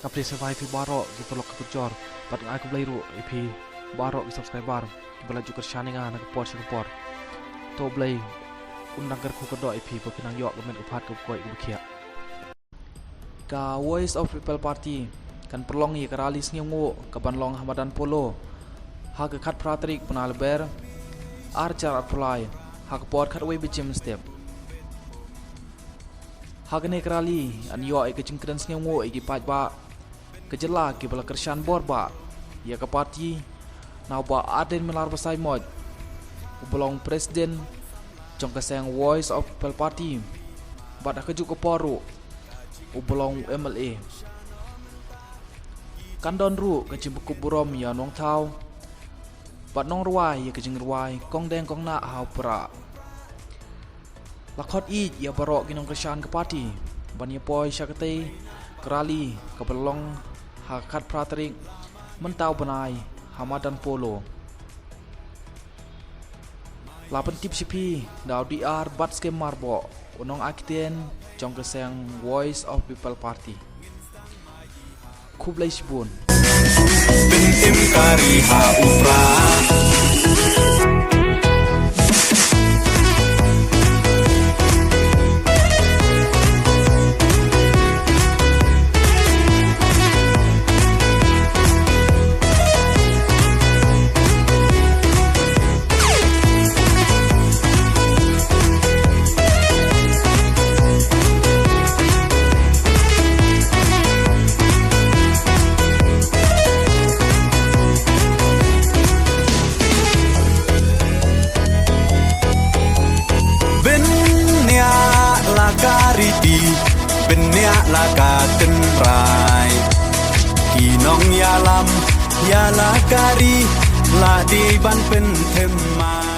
Kapri survive barok di pelok kejor. Pat ngai ku beliru IP barok di subscriber. Bela juga shaningan nak por sekepor. To beli undang kerku kedok IP berkenang yok kemen upat ke koi ke Ka Voice of People Party kan perlong ye keralis ngengu ke banlong Hamadan Polo. Ha ke kat pratrik penalber archer apply ha ke por kat way bicim step. Ha ke ne kerali an yok ke cengkren ngengu ke pat ba kejela ke bela kersan bor ba ya ke parti nau ba aden melar basai mod ubelong presiden jong keseng Voice of People Party bad ke juga poru ubelong MLA kandon ru ke cimbuku burom ya nong tau bad nong ruai ya ke jeng ruai kong deng kong na hau pra lakot i ya barok ginong kersan ke parti ban ya poi syakate kerali ke belong hakat pratrik mentau benai Hamadan Polo. Lapan tip sipi dau DR bat skem marbo unong akten jong keseng Voice of People Party. Kublai sibun. Bintim kari ha upra. Kariti benyak laka tenrai kinong yalam yala kari la di ban pen themma